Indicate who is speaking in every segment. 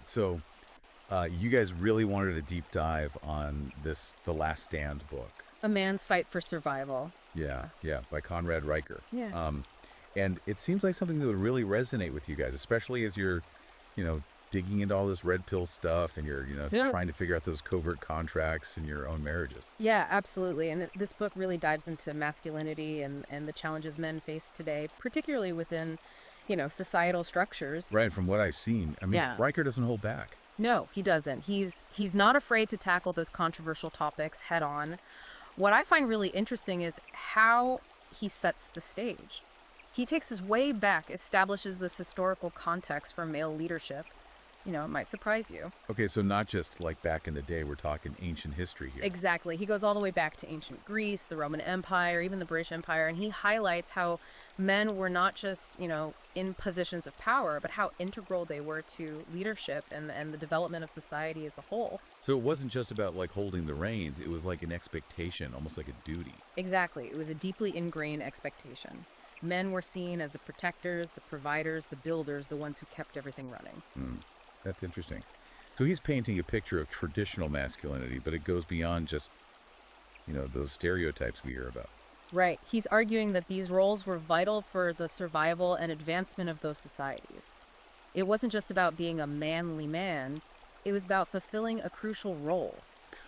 Speaker 1: right. So you guys really wanted a deep dive on The Last Stand book.
Speaker 2: A man's fight for survival.
Speaker 1: Yeah, yeah, by Conrad Riker.
Speaker 2: Yeah.
Speaker 1: And it seems like something that would really resonate with you guys, especially as you're, digging into all this red pill stuff and you're,
Speaker 2: Yeah.
Speaker 1: trying to figure out those covert contracts in your own marriages.
Speaker 2: Yeah, absolutely. And this book really dives into masculinity and the challenges men face today, particularly within, societal structures.
Speaker 1: Right, from what I've seen, I mean,
Speaker 2: Yeah.
Speaker 1: Riker doesn't hold back.
Speaker 2: No, he doesn't. He's not afraid to tackle those controversial topics head on. What I find really interesting is how he sets the stage. He takes us way back, establishes this historical context for male leadership. It might surprise you.
Speaker 1: Okay, so not just like back in the day, we're talking ancient history here.
Speaker 2: Exactly. He goes all the way back to ancient Greece, the Roman Empire, even the British Empire, and he highlights how men were not just, in positions of power, but how integral they were to leadership and the development of society as a whole.
Speaker 1: So it wasn't just about like holding the reins, it was like an expectation, almost like a duty.
Speaker 2: Exactly. It was a deeply ingrained expectation. Men were seen as the protectors, the providers, the builders, the ones who kept everything running.
Speaker 1: That's interesting. So he's painting a picture of traditional masculinity, but it goes beyond just, those stereotypes we hear about.
Speaker 2: Right. He's arguing that these roles were vital for the survival and advancement of those societies. It wasn't just about being a manly man, it was about fulfilling a crucial role.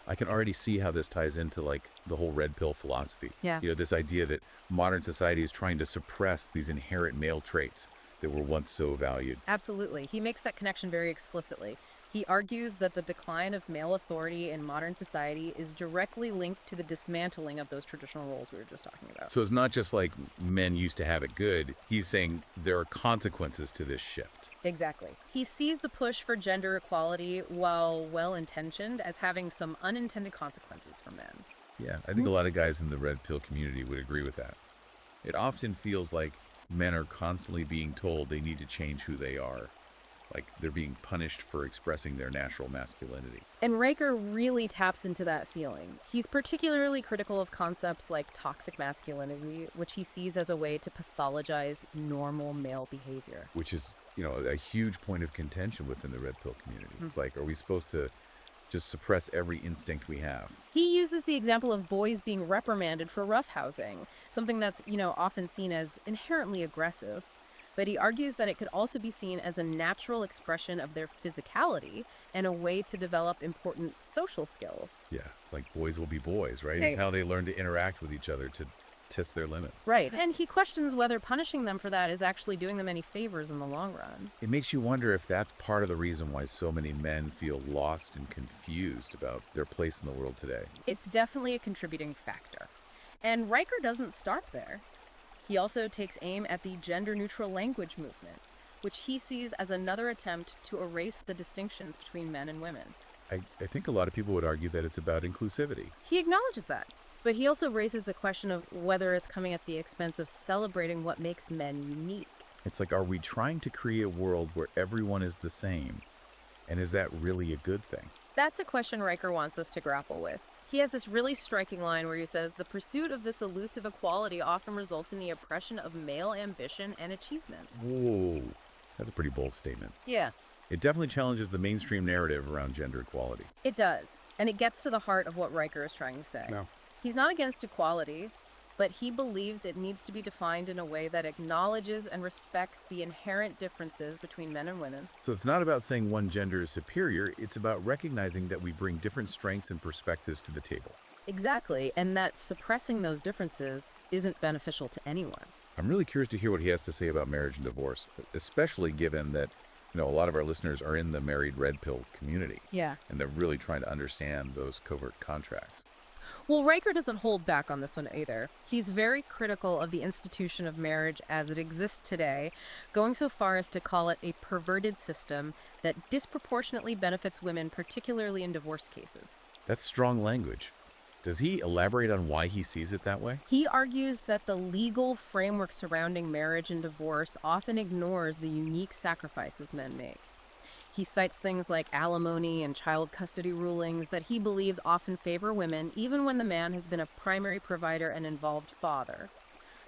Speaker 1: I can already see how this ties into like the whole red pill philosophy.
Speaker 2: Yeah.
Speaker 1: This idea that modern society is trying to suppress these inherent male traits that were once so valued.
Speaker 2: Absolutely. He makes that connection very explicitly. He argues that the decline of male authority in modern society is directly linked to the dismantling of those traditional roles we were just talking about.
Speaker 1: So it's not just like men used to have it good. He's saying there are consequences to this shift.
Speaker 2: Exactly. He sees the push for gender equality, while well-intentioned, as having some unintended consequences for men.
Speaker 1: Yeah, I think a lot of guys in the red pill community would agree with that. It often feels like men are constantly being told they need to change who they are. Like they're being punished for expressing their natural masculinity.
Speaker 2: And Riker really taps into that feeling. He's particularly critical of concepts like toxic masculinity, which he sees as a way to pathologize normal male behavior.
Speaker 1: Which is, a huge point of contention within the red pill community. It's like, are we supposed to just suppress every instinct we have?
Speaker 2: He uses the example of boys being reprimanded for roughhousing, something that's, often seen as inherently aggressive. But he argues that it could also be seen as a natural expression of their physicality and a way to develop important social skills.
Speaker 1: Yeah, it's like boys will be boys, right?
Speaker 2: Hey.
Speaker 1: It's how they learn to interact with each other to test their limits.
Speaker 2: Right. And he questions whether punishing them for that is actually doing them any favors in the long run.
Speaker 1: It makes you wonder if that's part of the reason why so many men feel lost and confused about their place in the world today.
Speaker 2: It's definitely a contributing factor. And Riker doesn't stop there. He also takes aim at the gender-neutral language movement, which he sees as another attempt to erase the distinctions between men and women.
Speaker 1: I think a lot of people would argue that it's about inclusivity.
Speaker 2: He acknowledges that, but he also raises the question of whether it's coming at the expense of celebrating what makes men unique.
Speaker 1: It's like, are we trying to create a world where everyone is the same? And is that really a good thing?
Speaker 2: That's a question Riker wants us to grapple with. He has this really striking line where he says, the pursuit of this elusive equality often results in the oppression of male ambition and achievement.
Speaker 1: Whoa, that's a pretty bold statement.
Speaker 2: Yeah,
Speaker 1: It definitely challenges the mainstream narrative around gender equality.
Speaker 2: it does. And it gets to the heart of what Riker is trying to say.
Speaker 1: No.
Speaker 2: He's not against equality, but he believes it needs to be defined in a way that acknowledges and respects the inherent differences between men and women.
Speaker 1: So it's not about saying one gender is superior, it's about recognizing that we bring different strengths and perspectives to the table.
Speaker 2: Exactly, and that suppressing those differences isn't beneficial to anyone.
Speaker 1: I'm really curious to hear what he has to say about marriage and divorce, especially given that, a lot of our listeners are in the married red pill community.
Speaker 2: Yeah.
Speaker 1: And they're really trying to understand those covert contracts.
Speaker 2: Well, Riker doesn't hold back on this one either. He's very critical of the institution of marriage as it exists today, going so far as to call it a perverted system that disproportionately benefits women, particularly in divorce cases.
Speaker 1: That's strong language. Does he elaborate on why he sees it that way?
Speaker 2: He argues that the legal framework surrounding marriage and divorce often ignores the unique sacrifices men make. He cites things like alimony and child custody rulings that he believes often favor women, even when the man has been a primary provider and involved father.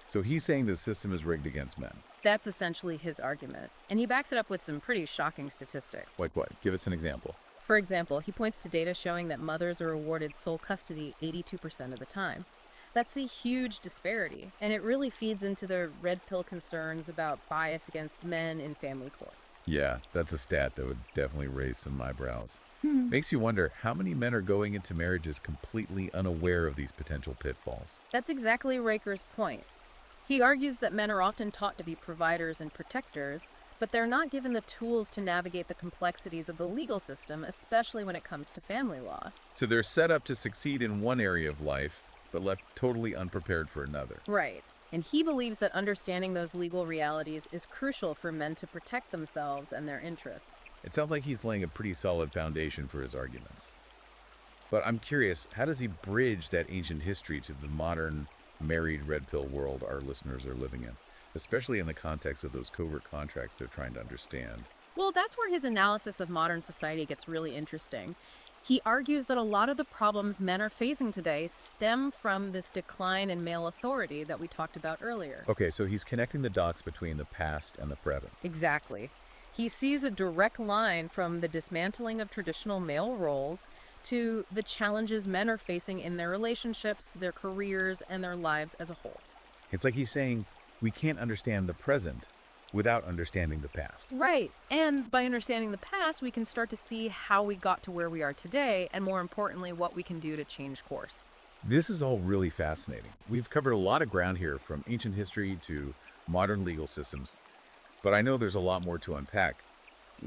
Speaker 1: So he's saying the system is rigged against men.
Speaker 2: That's essentially his argument, and he backs it up with some pretty shocking statistics.
Speaker 1: Like what? Give us an example.
Speaker 2: For example, he points to data showing that mothers are awarded sole custody 82% of the time. That's a huge disparity, and it really feeds into the red pill concerns about bias against men in family courts.
Speaker 1: Yeah, that's a stat that would definitely raise some eyebrows. Makes you wonder how many men are going into marriages completely unaware of these potential pitfalls.
Speaker 2: That's exactly Riker's point. He argues that men are often taught to be providers and protectors, but they're not given the tools to navigate the complexities of the legal system, especially when it comes to family law.
Speaker 1: So they're set up to succeed in one area of life, but left totally unprepared for another.
Speaker 2: Right. And he believes that understanding those legal realities is crucial for men to protect themselves and their interests.
Speaker 1: It sounds like he's laying a pretty solid foundation for his arguments. But I'm curious, how does he bridge that ancient history to the modern, married red pill world our listeners are living in, especially in the context of those covert contracts they're trying to understand?
Speaker 2: Well, that's where his analysis of modern society gets really interesting. He argues that a lot of the problems men are facing today stem from this decline in male authority that we talked about earlier.
Speaker 1: Okay, so he's connecting the dots between the past and the present.
Speaker 2: Exactly. He sees a direct line from the dismantling of traditional male roles to the challenges men are facing in their relationships, their careers, and their lives as a whole.
Speaker 1: It's like he's saying we can't understand the present without understanding the past.
Speaker 2: Right. And by understanding the past, we can start to see how we got to where we are today, and more importantly, what we can do to change course.
Speaker 1: This is all really fascinating. We've covered a lot of ground here, from ancient history to modern legal systems, but I know there's a lot more to unpack.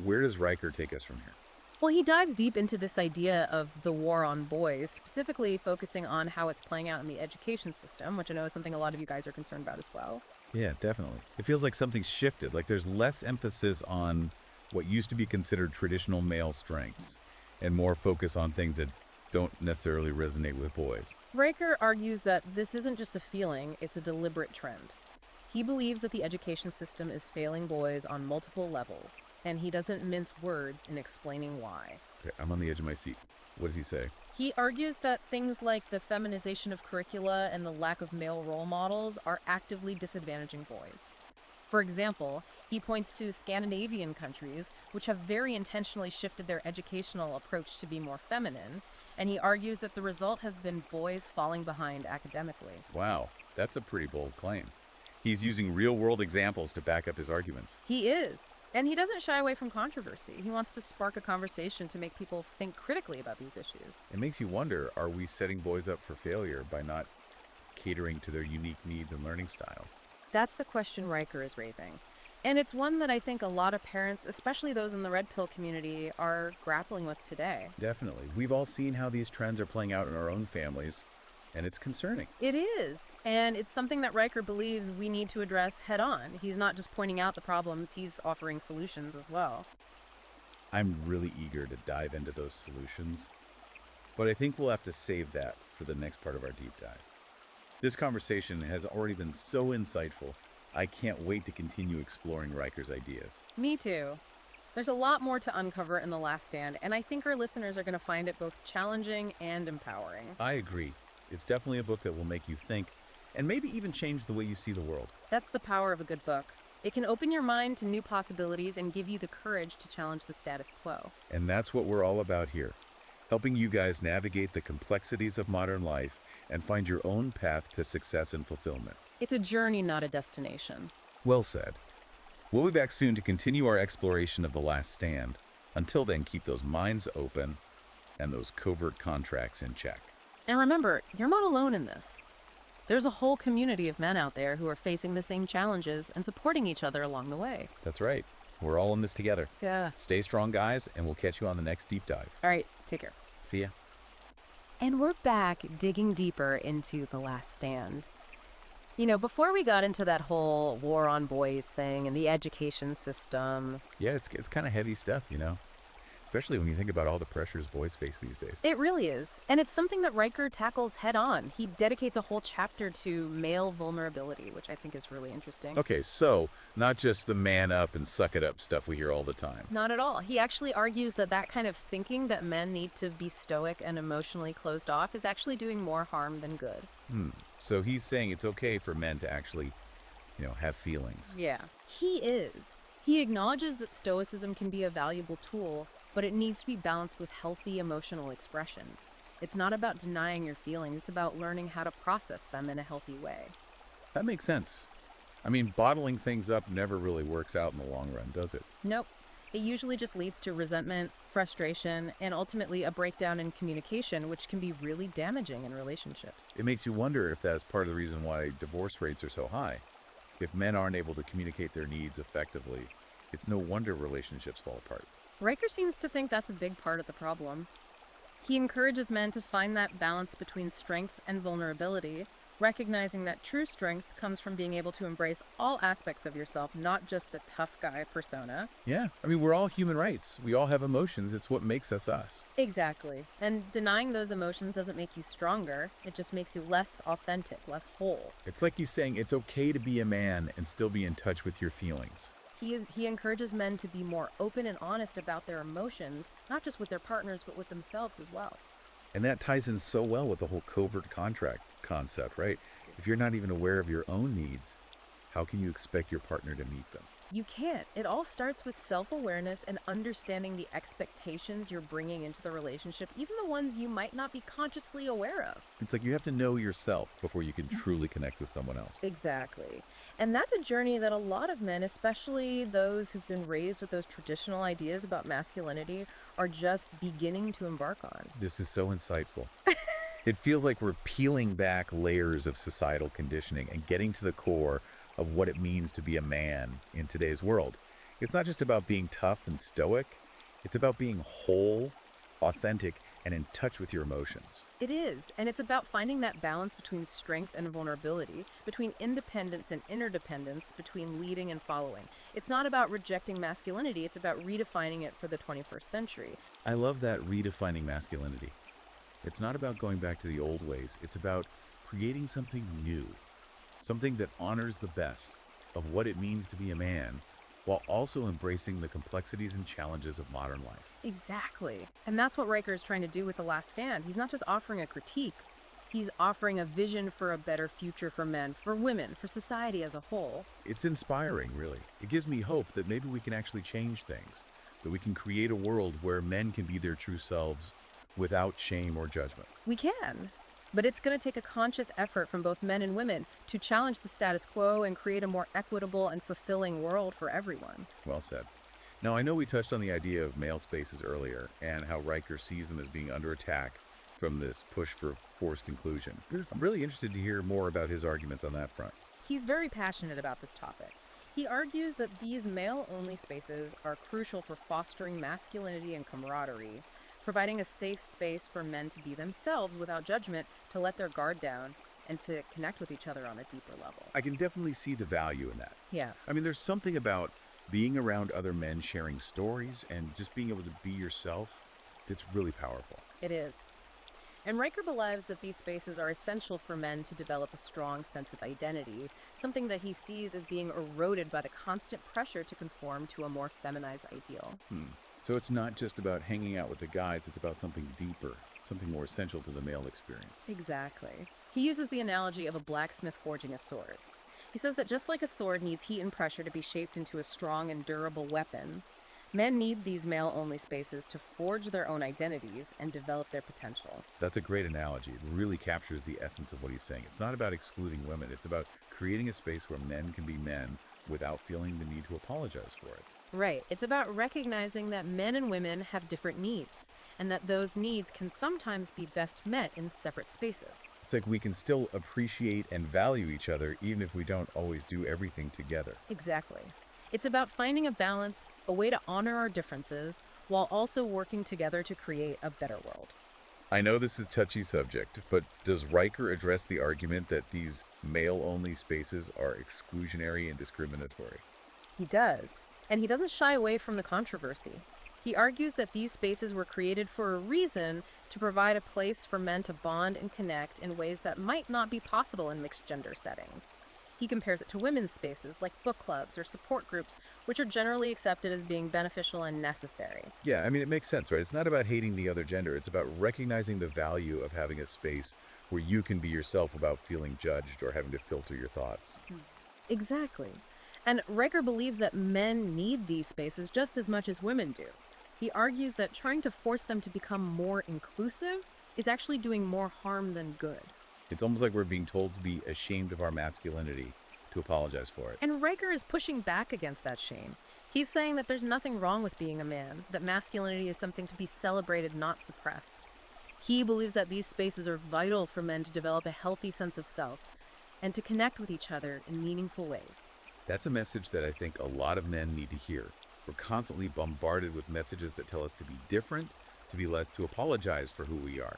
Speaker 1: Where does Riker take us from here?
Speaker 2: Well, he dives deep into this idea of the war on boys, specifically focusing on how it's playing out in the education system, which I know is something a lot of you guys are concerned about as well.
Speaker 1: Yeah, definitely. It feels like something's shifted, like there's less emphasis on what used to be considered traditional male strengths and more focus on things that don't necessarily resonate with boys.
Speaker 2: Riker argues that this isn't just a feeling, it's a deliberate trend. He believes that the education system is failing boys on multiple levels, and he doesn't mince words in explaining why.
Speaker 1: Okay, I'm on the edge of my seat. What does he say?
Speaker 2: He argues that things like the feminization of curricula and the lack of male role models are actively disadvantaging boys. For example, he points to Scandinavian countries, which have very intentionally shifted their educational approach to be more feminine, and he argues that the result has been boys falling behind academically.
Speaker 1: Wow, that's a pretty bold claim. He's using real-world examples to back up his arguments.
Speaker 2: He is. And he doesn't shy away from controversy. He wants to spark a conversation to make people think critically about these issues.
Speaker 1: It makes you wonder, are we setting boys up for failure by not catering to their unique needs and learning styles?
Speaker 2: That's the question Riker is raising. And it's one that I think a lot of parents, especially those in the red pill community, are grappling with today.
Speaker 1: Definitely. We've all seen how these trends are playing out in our own families, and it's concerning.
Speaker 2: It is. And it's something that Riker believes we need to address head on. He's not just pointing out the problems, he's offering solutions as well.
Speaker 1: I'm really eager to dive into those solutions, but I think we'll have to save that for the next part of our deep dive. This conversation has already been so insightful. I can't wait to continue exploring Riker's ideas.
Speaker 2: Me too. There's a lot more to uncover in The Last Stand, and I think our listeners are going to find it both challenging and empowering.
Speaker 1: I agree. It's definitely a book that will make you think and maybe even change the way you see the world.
Speaker 2: That's the power of a good book. It can open your mind to new possibilities and give you the courage to challenge the status quo.
Speaker 1: And that's what we're all about here, helping you guys navigate the complexities of modern life and find your own path to success and fulfillment.
Speaker 2: It's a journey, not a destination.
Speaker 1: Well said. We'll be back soon to continue our exploration of The Last Stand. Until then, keep those minds open and those covert contracts in check.
Speaker 2: And remember, you're not alone in this. There's a whole community of men out there who are facing the same challenges and supporting each other along the way.
Speaker 1: That's right. We're all in this together.
Speaker 2: Yeah.
Speaker 1: Stay strong, guys, and we'll catch you on the next deep dive.
Speaker 2: All right, take care.
Speaker 1: See ya.
Speaker 2: And we're back digging deeper into The Last Stand. You know, before we got into that whole war on boys thing and the education system...
Speaker 1: Yeah, it's kind of heavy stuff, you know? Especially when you think about all the pressures boys face these days.
Speaker 2: It really is. And it's something that Riker tackles head on. He dedicates a whole chapter to male vulnerability, which I think is really interesting.
Speaker 1: Okay, so not just the man up and suck it up stuff we hear all the time.
Speaker 2: Not at all. He actually argues that that kind of thinking that men need to be stoic and emotionally closed off is actually doing more harm than good.
Speaker 1: So he's saying it's okay for men to actually have feelings.
Speaker 2: Yeah. He is. He acknowledges that stoicism can be a valuable tool, but it needs to be balanced with healthy emotional expression. It's not about denying your feelings, it's about learning how to process them in a healthy way.
Speaker 1: That makes sense. I mean, bottling things up never really works out in the long run, does it?
Speaker 2: Nope. It usually just leads to resentment, frustration, and ultimately a breakdown in communication, which can be really damaging in relationships.
Speaker 1: It makes you wonder if that's part of the reason why divorce rates are so high. If men aren't able to communicate their needs effectively, it's no wonder relationships fall apart.
Speaker 2: Riker seems to think that's a big part of the problem. He encourages men to find that balance between strength and vulnerability, recognizing that true strength comes from being able to embrace all aspects of yourself, not just the tough guy persona.
Speaker 1: Yeah, I mean, we're all human rights. We all have emotions. It's what makes us us.
Speaker 2: Exactly. And denying those emotions doesn't make you stronger, it just makes you less authentic, less whole.
Speaker 1: It's like he's saying it's okay to be a man and still be in touch with your feelings.
Speaker 2: He encourages men to be more open and honest about their emotions, not just with their partners, but with themselves as well.
Speaker 1: And that ties in so well with the whole covert contract concept, right? If you're not even aware of your own needs, how can you expect your partner to meet them?
Speaker 2: You can't. It all starts with self-awareness and understanding the expectations you're bringing into the relationship, even the ones you might not be consciously aware of.
Speaker 1: It's like you have to know yourself before you can truly connect with someone else.
Speaker 2: Exactly. And that's a journey that a lot of men, especially those who've been raised with those traditional ideas about masculinity, are just beginning to embark on.
Speaker 1: This is so insightful. It feels like we're peeling back layers of societal conditioning and getting to the core of what it means to be a man in today's world. It's not just about being tough and stoic, it's about being whole, authentic, and in touch with your emotions.
Speaker 2: It is, and it's about finding that balance between strength and vulnerability, between independence and interdependence, between leading and following. It's not about rejecting masculinity, it's about redefining it for the 21st century.
Speaker 1: I love that redefining masculinity. It's not about going back to the old ways, it's about creating something new, something that honors the best of what it means to be a man, while also embracing the complexities and challenges of modern life.
Speaker 2: Exactly. And that's what Riker is trying to do with The Last Stand. He's not just offering a critique, he's offering a vision for a better future for men, for women, for society as a whole.
Speaker 1: It's inspiring, really. It gives me hope that maybe we can actually change things, that we can create a world where men can be their true selves without shame or judgment.
Speaker 2: We can. But it's going to take a conscious effort from both men and women to challenge the status quo and create a more equitable and fulfilling world for everyone.
Speaker 1: Well said. Now, I know we touched on the idea of male spaces earlier and how Riker sees them as being under attack from this push for forced inclusion. I'm really interested to hear more about his arguments on that front.
Speaker 2: He's very passionate about this topic. He argues that these male-only spaces are crucial for fostering masculinity and camaraderie, providing a safe space for men to be themselves without judgment, to let their guard down, and to connect with each other on a deeper level.
Speaker 1: I can definitely see the value in that.
Speaker 2: Yeah.
Speaker 1: I mean, there's something about being around other men sharing stories and just being able to be yourself that's really powerful.
Speaker 2: It is. And Riker believes that these spaces are essential for men to develop a strong sense of identity, something that he sees as being eroded by the constant pressure to conform to a more feminized ideal.
Speaker 1: So it's not just about hanging out with the guys, it's about something deeper, something more essential to the male experience.
Speaker 2: Exactly. He uses the analogy of a blacksmith forging a sword. He says that just like a sword needs heat and pressure to be shaped into a strong and durable weapon, men need these male-only spaces to forge their own identities and develop their potential.
Speaker 1: That's a great analogy. It really captures the essence of what he's saying. It's not about excluding women, it's about creating a space where men can be men without feeling the need to apologize for it.
Speaker 2: Right. It's about recognizing that men and women have different needs, and that those needs can sometimes be best met in separate spaces.
Speaker 1: It's like we can still appreciate and value each other even if we don't always do everything together.
Speaker 2: Exactly. It's about finding a balance, a way to honor our differences, while also working together to create a better world.
Speaker 1: I know this is a touchy subject, but does Riker address the argument that these male-only spaces are exclusionary and discriminatory?
Speaker 2: He does. And he doesn't shy away from the controversy. He argues that these spaces were created for a reason, to provide a place for men to bond and connect in ways that might not be possible in mixed gender settings. He compares it to women's spaces like book clubs or support groups, which are generally accepted as being beneficial and necessary.
Speaker 1: Yeah, I mean, it makes sense, right? It's not about hating the other gender. It's about recognizing the value of having a space where you can be yourself without feeling judged or having to filter your thoughts.
Speaker 2: Exactly. And Riker believes that men need these spaces just as much as women do. He argues that trying to force them to become more inclusive is actually doing more harm than good.
Speaker 1: It's almost like we're being told to be ashamed of our masculinity, to apologize for it.
Speaker 2: And Riker is pushing back against that shame. He's saying that there's nothing wrong with being a man, that masculinity is something to be celebrated, not suppressed. He believes that these spaces are vital for men to develop a healthy sense of self and to connect with each other in meaningful ways.
Speaker 1: That's a message that I think a lot of men need to hear. We're constantly bombarded with messages that tell us to be different, to be less, to apologize for who we are.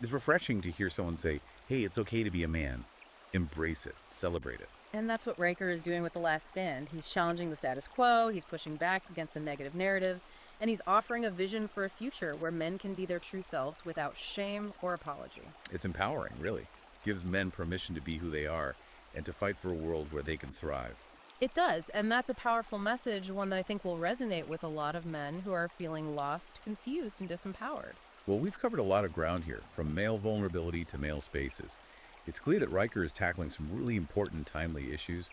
Speaker 1: It's refreshing to hear someone say, hey, it's okay to be a man. Embrace it, celebrate it.
Speaker 2: And that's what Riker is doing with The Last Stand. He's challenging the status quo, he's pushing back against the negative narratives, and he's offering a vision for a future where men can be their true selves without shame or apology.
Speaker 1: It's empowering, really. Gives men permission to be who they are and to fight for a world where they can thrive.
Speaker 2: It does, and that's a powerful message, one that I think will resonate with a lot of men who are feeling lost, confused, and disempowered.
Speaker 1: Well, we've covered a lot of ground here, from male vulnerability to male spaces. It's clear that Riker is tackling some really important, timely issues.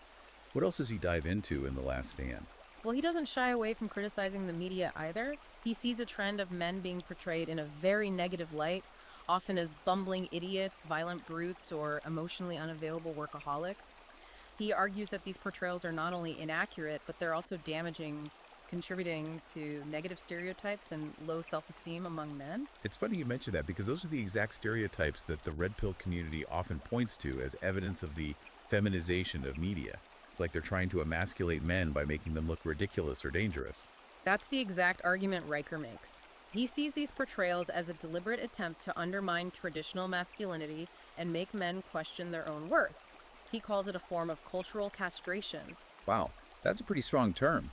Speaker 1: What else does he dive into in The Last Stand?
Speaker 2: Well, he doesn't shy away from criticizing the media either. He sees a trend of men being portrayed in a very negative light, often as bumbling idiots, violent brutes, or emotionally unavailable workaholics. He argues that these portrayals are not only inaccurate, but they're also damaging, contributing to negative stereotypes and low self-esteem among men.
Speaker 1: It's funny you mention that because those are the exact stereotypes that the red pill community often points to as evidence of the feminization of media. It's like they're trying to emasculate men by making them look ridiculous or dangerous.
Speaker 2: That's the exact argument Riker makes. He sees these portrayals as a deliberate attempt to undermine traditional masculinity and make men question their own worth. He calls it a form of cultural castration.
Speaker 1: Wow, that's a pretty strong term.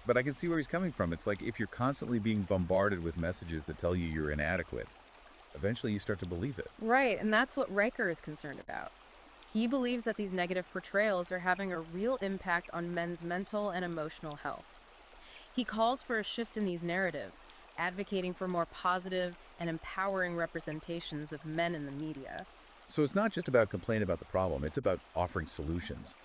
Speaker 1: But I can see where he's coming from. It's like if you're constantly being bombarded with messages that tell you you're inadequate, eventually you start to believe it.
Speaker 2: Right, and that's what Riker is concerned about. He believes that these negative portrayals are having a real impact on men's mental and emotional health. He calls for a shift in these narratives, advocating for more positive and empowering representations of men in the media.
Speaker 1: So it's not just about complaining about the problem, it's about offering solutions.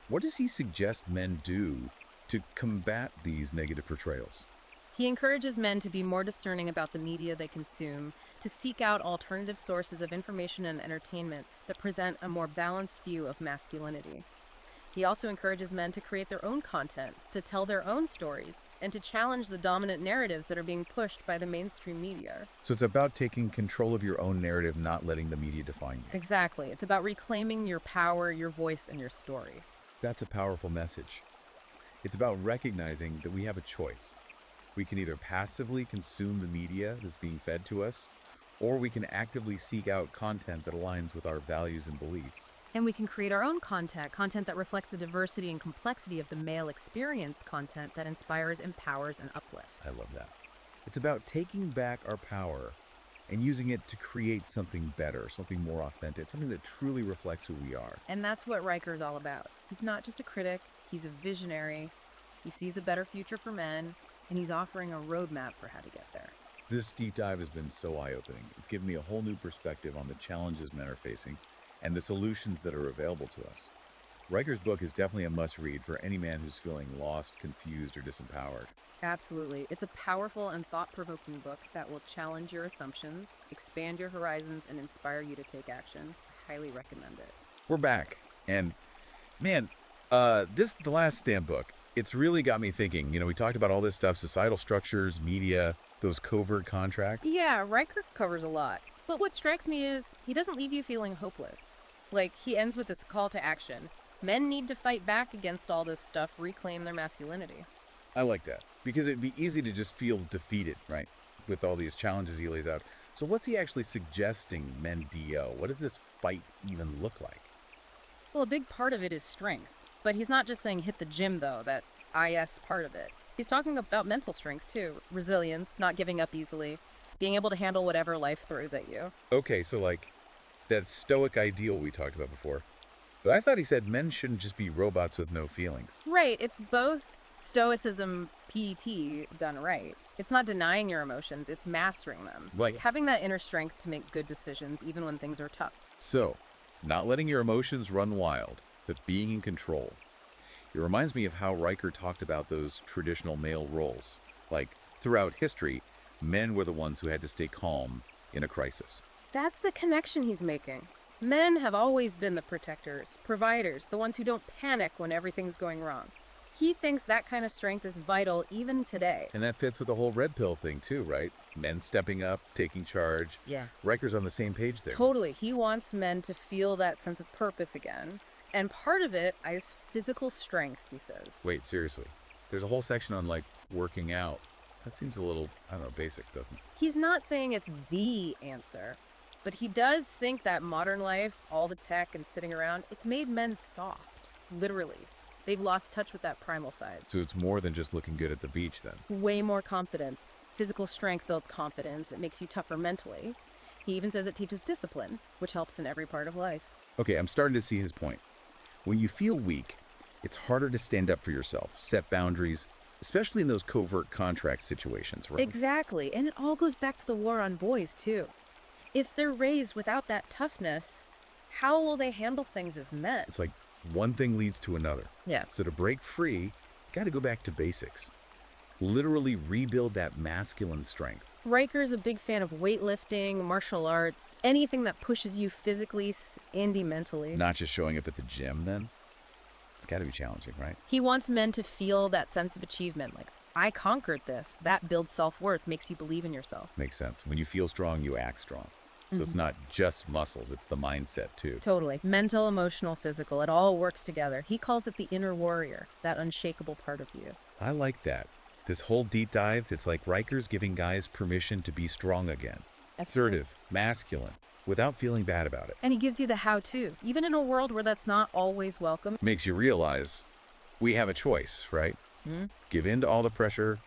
Speaker 1: What does he suggest men do to combat these negative portrayals?
Speaker 2: He encourages men to be more discerning about the media they consume, to seek out alternative sources of information and entertainment that present a more balanced view of masculinity. He also encourages men to create their own content, to tell their own stories, and to challenge the dominant narratives that are being pushed by the mainstream media.
Speaker 1: So it's about taking control of your own narrative, not letting the media define you.
Speaker 2: Exactly. It's about reclaiming your power, your voice, and your story.
Speaker 1: That's a powerful message. It's about recognizing that we have a choice. We can either passively consume the media that's being fed to us, or we can actively seek out content that aligns with our values and beliefs.
Speaker 2: And we can create our own content that reflects the diversity and complexity of the male experience, content that inspires, empowers, and uplifts.
Speaker 1: I love that. It's about taking back our power and using it to create something better, something more authentic, something that truly reflects who we are.
Speaker 2: And that's what Riker's all about. He's not just a critic, he's a visionary. He sees a better future for men, and he's offering a roadmap for how to get there.
Speaker 1: This deep dive has been so eye-opening. It's given me a whole new perspective on the challenges men are facing and the solutions that are available to us. Riker's book is definitely a must-read for any man who's feeling lost, confused, or disempowered.
Speaker 2: Absolutely. It's a powerful and thought-provoking book that will challenge your assumptions, expand your horizons, and inspire you to take action. I highly recommend it.
Speaker 1: We're back, and man, The Last Stand book, it's really got me thinking. We talked about all this stuff, societal structures, media, those covert contracts.
Speaker 2: Yeah, Riker covers a lot. But what strikes me is he doesn't leave you feeling hopeless. Like, he ends with this call to action. Men need to fight back against all this stuff, reclaim their masculinity.
Speaker 1: I like that, because it'd be easy to just feel defeated, right, with all these challenges he lays out. So what's he actually suggesting men do? What does this fight even look like?
Speaker 2: Well, a big part of it is strength. But he's not just saying hit the gym, though, that IS part of it. He's talking about mental strength, too. Resilience, not giving up easily, being able to handle whatever life throws at you.
Speaker 1: Okay, so like that stoic ideal we talked about before. But I thought he said men shouldn't just be robots with no feelings.
Speaker 2: Right, it's both stoicism PT done right. It's not denying your emotions, it's mastering them.
Speaker 1: Right.
Speaker 2: Having that inner strength to make good decisions even when things are tough.
Speaker 1: So, not letting your emotions run wild, but being in control. It reminds me of how Riker talked about those traditional male roles. Like, throughout history, men were the ones who had to stay calm in a crisis.
Speaker 2: That's the connection he's making. Men have always been the protectors, providers, the ones who don't panic when everything's going wrong. He thinks that kind of strength is vital even today.
Speaker 1: And that fits with the whole red pill thing too, right? Men stepping up, taking charge.
Speaker 2: Yeah.
Speaker 1: Riker's on the same page there.
Speaker 2: Totally. He wants men to feel that sense of purpose again. And part of it is physical strength, he says.
Speaker 1: Wait, seriously. There's a whole section on, like, working out. That seems a little, I don't know, basic, doesn't it?
Speaker 2: He's not saying it's the answer, but he does think that modern life, all the tech and sitting around, it's made men soft. Literally. They've lost touch with that primal side.
Speaker 1: So it's more than just looking good at the beach then.
Speaker 2: Way more confidence. Physical strength builds confidence. It makes you tougher mentally. He even says it teaches discipline, which helps in every part of life.
Speaker 1: Okay, I'm starting to see his point. When you feel weak, it's harder to stand up for yourself, set boundaries, especially in those covert contract situations, right?
Speaker 2: Exactly. And it all goes back to the war on boys, too. If they're raised without that toughness, how will they handle things as men?
Speaker 1: It's like one thing leads to another.
Speaker 2: Yeah.
Speaker 1: So to break free, got to go back to basics. Literally rebuild that masculine strength.
Speaker 2: Riker's a big fan of weightlifting, martial arts, anything that pushes you physically and mentally.
Speaker 1: Not just showing up at the gym then. It's got to be challenging, right?
Speaker 2: He wants men to feel that sense of achievement, like, I conquered this. That builds self-worth, makes you believe in yourself.
Speaker 1: Makes sense. When you feel strong, you act strong. So it's not just muscles, it's the mindset too.
Speaker 2: Totally. Mental, emotional, physical, it all works together. He calls it the inner warrior, that unshakable part of you.
Speaker 1: I like that. This whole deep dive, it's like Riker's giving guys permission to be strong again. Assertive, masculine, without feeling bad about it.
Speaker 2: And he gives you the how-to, even in a world where that's not always welcome.
Speaker 1: Makes you realize we have a choice, right? Give in to all the pressure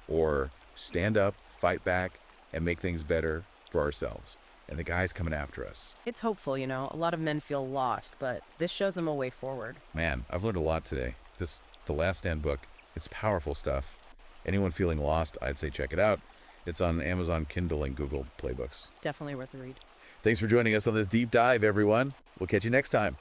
Speaker 1: or stand up, fight back, and make things better for ourselves. And the guys coming after us.
Speaker 2: It's hopeful, you know. A lot of men feel lost, but this shows them a way forward.
Speaker 1: Man, I've learned a lot today. The Last Stand book, it's powerful stuff. Anyone feeling lost, I'd say check it out. It's on Amazon Kindle and Google Playbooks.
Speaker 2: Definitely worth a read.
Speaker 1: Thanks for joining us on this deep dive, everyone. We'll catch you next time.